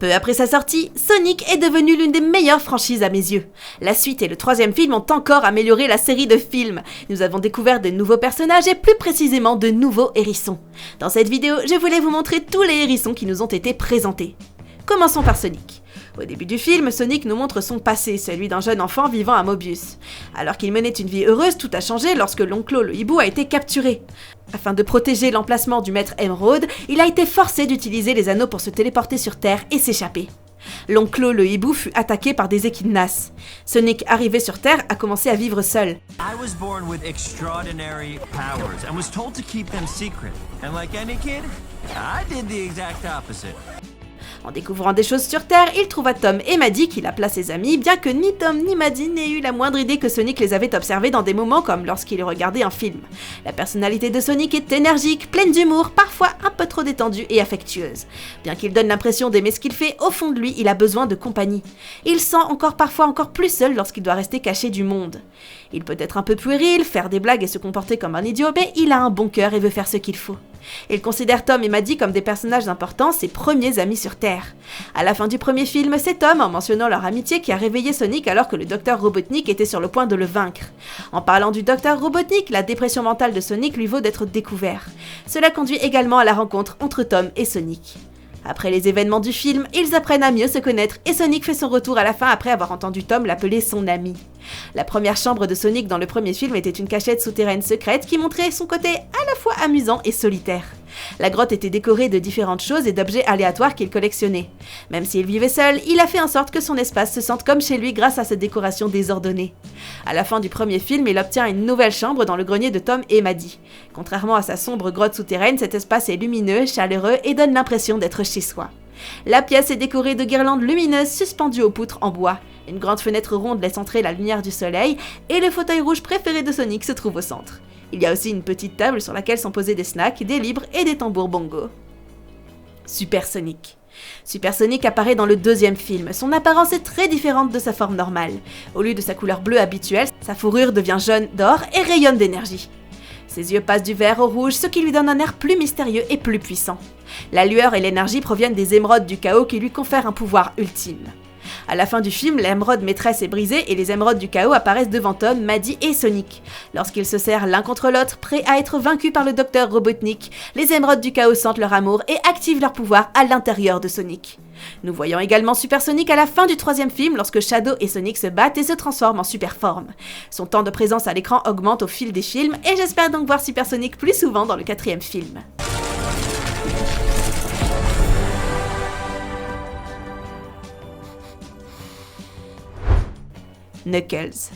Peu après sa sortie, Sonic est devenu l'une des meilleures franchises à mes yeux. La suite et le troisième film ont encore amélioré la série de films. Nous avons découvert de nouveaux personnages et plus précisément de nouveaux hérissons. Dans cette vidéo, je voulais vous montrer tous les hérissons qui nous ont été présentés. Commençons par Sonic. Au début du film, Sonic nous montre son passé, celui d'un jeune enfant vivant à Mobius. Alors qu'il menait une vie heureuse, tout a changé lorsque l'oncle le hibou a été capturé. Afin de protéger l'emplacement du maître Emeraude, il a été forcé d'utiliser les anneaux pour se téléporter sur Terre et s'échapper. L'oncle le hibou fut attaqué par des échidnas. Sonic, arrivé sur Terre, a commencé à vivre seul. I was born with extraordinary powers and was told to keep them secret. And like any kid, I did the exact opposite. En découvrant des choses sur Terre, il trouva Tom et Maddie qu'il appela ses amis, bien que ni Tom ni Maddie n'aient eu la moindre idée que Sonic les avait observés dans des moments comme lorsqu'il regardait un film. La personnalité de Sonic est énergique, pleine d'humour, parfois un peu trop détendue et affectueuse. Bien qu'il donne l'impression d'aimer ce qu'il fait, au fond de lui, il a besoin de compagnie. Il sent parfois encore plus seul lorsqu'il doit rester caché du monde. Il peut être un peu puéril, faire des blagues et se comporter comme un idiot, mais il a un bon cœur et veut faire ce qu'il faut. Il considère Tom et Maddie comme des personnages importants, ses premiers amis sur Terre. À la fin du premier film, c'est Tom, en mentionnant leur amitié, qui a réveillé Sonic alors que le Dr Robotnik était sur le point de le vaincre. En parlant du Dr Robotnik, la dépression mentale de Sonic lui vaut d'être découvert. Cela conduit également à la rencontre entre Tom et Sonic. Après les événements du film, ils apprennent à mieux se connaître et Sonic fait son retour à la fin après avoir entendu Tom l'appeler son ami. La première chambre de Sonic dans le premier film était une cachette souterraine secrète qui montrait son côté à la fois amusant et solitaire. La grotte était décorée de différentes choses et d'objets aléatoires qu'il collectionnait. Même s'il vivait seul, il a fait en sorte que son espace se sente comme chez lui grâce à cette décoration désordonnée. À la fin du premier film, il obtient une nouvelle chambre dans le grenier de Tom et Maddie. Contrairement à sa sombre grotte souterraine, cet espace est lumineux, chaleureux et donne l'impression d'être chez soi. La pièce est décorée de guirlandes lumineuses suspendues aux poutres en bois. Une grande fenêtre ronde laisse entrer la lumière du soleil et le fauteuil rouge préféré de Sonic se trouve au centre. Il y a aussi une petite table sur laquelle sont posés des snacks, des livres et des tambours bongo. Super Sonic. Super Sonic apparaît dans le deuxième film. Son apparence est très différente de sa forme normale. Au lieu de sa couleur bleue habituelle, sa fourrure devient jaune d'or et rayonne d'énergie. Ses yeux passent du vert au rouge, ce qui lui donne un air plus mystérieux et plus puissant. La lueur et l'énergie proviennent des émeraudes du chaos qui lui confèrent un pouvoir ultime. À la fin du film, l'émeraude maîtresse est brisée et les émeraudes du chaos apparaissent devant Tom, Maddie et Sonic. Lorsqu'ils se serrent l'un contre l'autre, prêts à être vaincus par le Dr Robotnik, les émeraudes du chaos sentent leur amour et activent leur pouvoir à l'intérieur de Sonic. Nous voyons également Super Sonic à la fin du troisième film lorsque Shadow et Sonic se battent et se transforment en super forme. Son temps de présence à l'écran augmente au fil des films et j'espère donc voir Super Sonic plus souvent dans le quatrième film. Knuckles.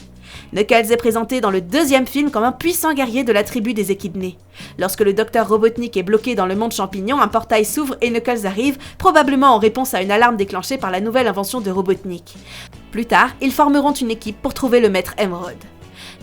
Knuckles est présenté dans le deuxième film comme un puissant guerrier de la tribu des échidnés. Lorsque le Dr Robotnik est bloqué dans le monde champignon, un portail s'ouvre et Knuckles arrive, probablement en réponse à une alarme déclenchée par la nouvelle invention de Robotnik. Plus tard, ils formeront une équipe pour trouver le maître Emeraude.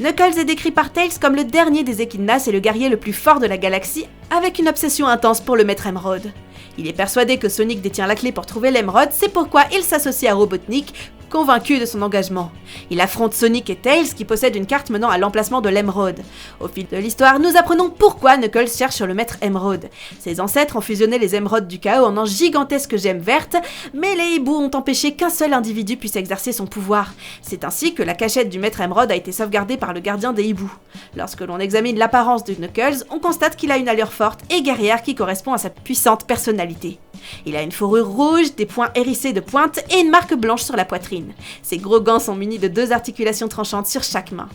Knuckles est décrit par Tails comme le dernier des échidnas et le guerrier le plus fort de la galaxie, avec une obsession intense pour le maître Emeraude. Il est persuadé que Sonic détient la clé pour trouver l'émeraude, c'est pourquoi il s'associe à Robotnik, convaincu de son engagement. Il affronte Sonic et Tails qui possèdent une carte menant à l'emplacement de l'émeraude. Au fil de l'histoire, nous apprenons pourquoi Knuckles cherche le maître Emeraude. Ses ancêtres ont fusionné les émeraudes du chaos en gigantesques gemmes vertes, mais les hiboux ont empêché qu'un seul individu puisse exercer son pouvoir. C'est ainsi que la cachette du maître Emeraude a été sauvegardée par le gardien des hiboux. Lorsque l'on examine l'apparence de Knuckles, on constate qu'il a une allure forte et guerrière qui correspond à sa puissante personnalité. Il a une fourrure rouge, des points hérissés de pointe et une marque blanche sur la poitrine. Ses gros gants sont munis de 2 articulations tranchantes sur chaque main.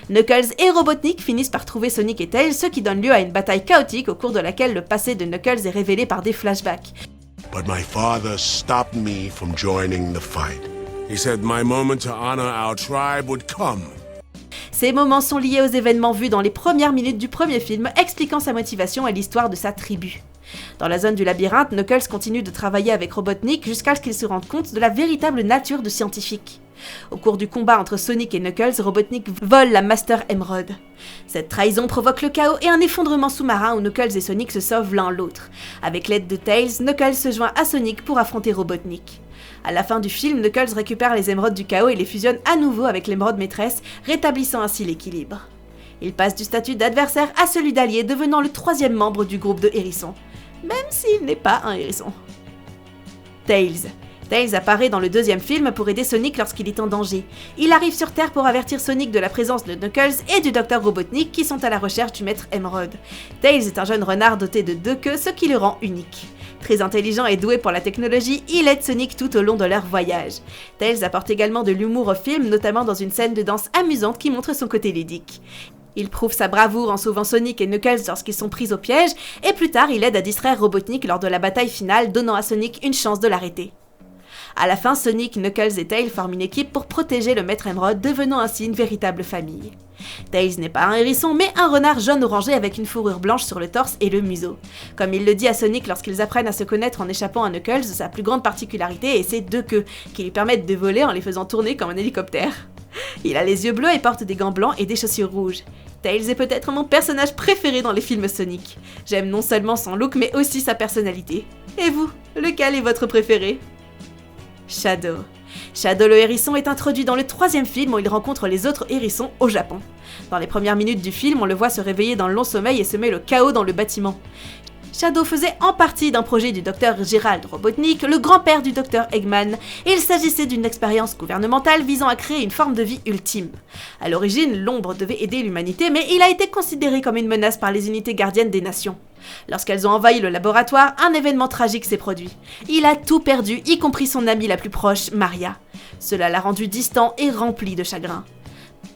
Knuckles et Robotnik finissent par trouver Sonic et Tails, ce qui donne lieu à une bataille chaotique au cours de laquelle le passé de Knuckles est révélé par des flashbacks. But my father stopped me from joining the fight. He said my moment to honor our tribe would come. Ces moments sont liés aux événements vus dans les premières minutes du premier film, expliquant sa motivation et l'histoire de sa tribu. Dans la zone du labyrinthe, Knuckles continue de travailler avec Robotnik jusqu'à ce qu'il se rende compte de la véritable nature du scientifique. Au cours du combat entre Sonic et Knuckles, Robotnik vole la Master Emeraude. Cette trahison provoque le chaos et un effondrement sous-marin où Knuckles et Sonic se sauvent l'un l'autre. Avec l'aide de Tails, Knuckles se joint à Sonic pour affronter Robotnik. À la fin du film, Knuckles récupère les émeraudes du chaos et les fusionne à nouveau avec l'émeraude maîtresse, rétablissant ainsi l'équilibre. Il passe du statut d'adversaire à celui d'allié, devenant le 3e membre du groupe de hérissons. Même s'il n'est pas un hérisson. Tails. Tails apparaît dans le deuxième film pour aider Sonic lorsqu'il est en danger. Il arrive sur Terre pour avertir Sonic de la présence de Knuckles et du Dr Robotnik qui sont à la recherche du maître Emerald. Tails est un jeune renard doté de 2 queues, ce qui le rend unique. Très intelligent et doué pour la technologie, il aide Sonic tout au long de leur voyage. Tails apporte également de l'humour au film, notamment dans une scène de danse amusante qui montre son côté ludique. Il prouve sa bravoure en sauvant Sonic et Knuckles lorsqu'ils sont pris au piège, et plus tard il aide à distraire Robotnik lors de la bataille finale, donnant à Sonic une chance de l'arrêter. À la fin, Sonic, Knuckles et Tails forment une équipe pour protéger le maître Emerald, devenant ainsi une véritable famille. Tails n'est pas un hérisson, mais un renard jaune-orangé avec une fourrure blanche sur le torse et le museau. Comme il le dit à Sonic lorsqu'ils apprennent à se connaître en échappant à Knuckles, sa plus grande particularité est ses 2 queues, qui lui permettent de voler en les faisant tourner comme un hélicoptère. Il a les yeux bleus et porte des gants blancs et des chaussures rouges. Tails est peut-être mon personnage préféré dans les films Sonic. J'aime non seulement son look, mais aussi sa personnalité. Et vous, lequel est votre préféré ? Shadow. Shadow le hérisson est introduit dans le 3e film où il rencontre les autres hérissons au Japon. Dans les premières minutes du film, on le voit se réveiller dans le long sommeil et semer le chaos dans le bâtiment. Shadow faisait en partie d'un projet du Dr Gerald Robotnik, le grand-père du Dr Eggman, et il s'agissait d'une expérience gouvernementale visant à créer une forme de vie ultime. À l'origine, l'ombre devait aider l'humanité, mais il a été considéré comme une menace par les unités gardiennes des nations. Lorsqu'elles ont envahi le laboratoire, un événement tragique s'est produit. Il a tout perdu, y compris son amie la plus proche, Maria. Cela l'a rendu distant et rempli de chagrin.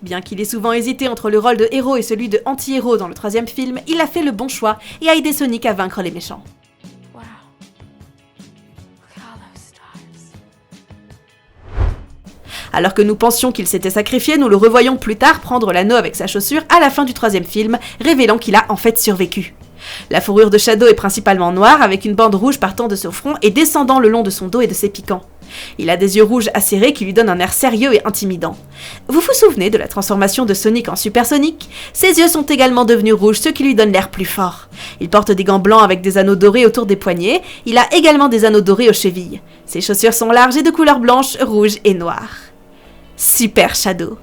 Bien qu'il ait souvent hésité entre le rôle de héros et celui de anti-héros dans le 3e film, il a fait le bon choix et a aidé Sonic à vaincre les méchants. Wow. Look at all those stars. Alors que nous pensions qu'il s'était sacrifié, nous le revoyons plus tard prendre l'anneau avec sa chaussure à la fin du 3e film, révélant qu'il a en fait survécu. La fourrure de Shadow est principalement noire, avec une bande rouge partant de son front et descendant le long de son dos et de ses piquants. Il a des yeux rouges acérés qui lui donnent un air sérieux et intimidant. Vous vous souvenez de la transformation de Sonic en Super Sonic ? Ses yeux sont également devenus rouges, ce qui lui donne l'air plus fort. Il porte des gants blancs avec des anneaux dorés autour des poignets, il a également des anneaux dorés aux chevilles. Ses chaussures sont larges et de couleur blanche, rouge et noire. Super Shadow.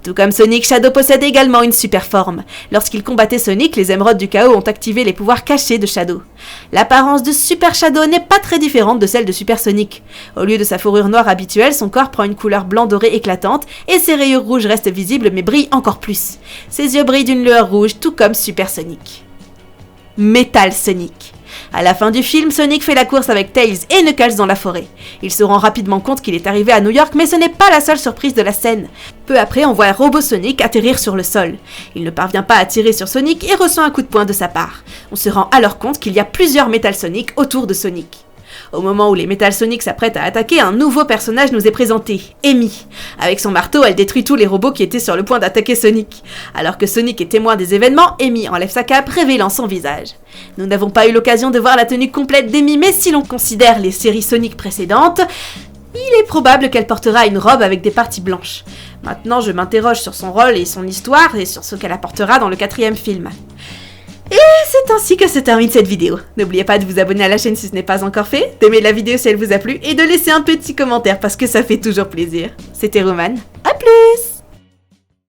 Tout comme Sonic, Shadow possède également une super forme. Lorsqu'il combattait Sonic, les émeraudes du chaos ont activé les pouvoirs cachés de Shadow. L'apparence de Super Shadow n'est pas très différente de celle de Super Sonic. Au lieu de sa fourrure noire habituelle, son corps prend une couleur blanc doré éclatante et ses rayures rouges restent visibles mais brillent encore plus. Ses yeux brillent d'une lueur rouge, tout comme Super Sonic. Metal Sonic. À la fin du film, Sonic fait la course avec Tails et Knuckles dans la forêt. Il se rend rapidement compte qu'il est arrivé à New York, mais ce n'est pas la seule surprise de la scène. Peu après, on voit Robo Sonic atterrir sur le sol. Il ne parvient pas à tirer sur Sonic et reçoit un coup de poing de sa part. On se rend alors compte qu'il y a plusieurs Metal Sonic autour de Sonic. Au moment où les Metal Sonic s'apprêtent à attaquer, un nouveau personnage nous est présenté, Amy. Avec son marteau, elle détruit tous les robots qui étaient sur le point d'attaquer Sonic. Alors que Sonic est témoin des événements, Amy enlève sa cape, révélant son visage. Nous n'avons pas eu l'occasion de voir la tenue complète d'Amy, mais si l'on considère les séries Sonic précédentes, il est probable qu'elle portera une robe avec des parties blanches. Maintenant, je m'interroge sur son rôle et son histoire, et sur ce qu'elle apportera dans le 4e film. Et c'est ainsi que se termine cette vidéo. N'oubliez pas de vous abonner à la chaîne si ce n'est pas encore fait, d'aimer la vidéo si elle vous a plu, et de laisser un petit commentaire parce que ça fait toujours plaisir. C'était Roman, à plus!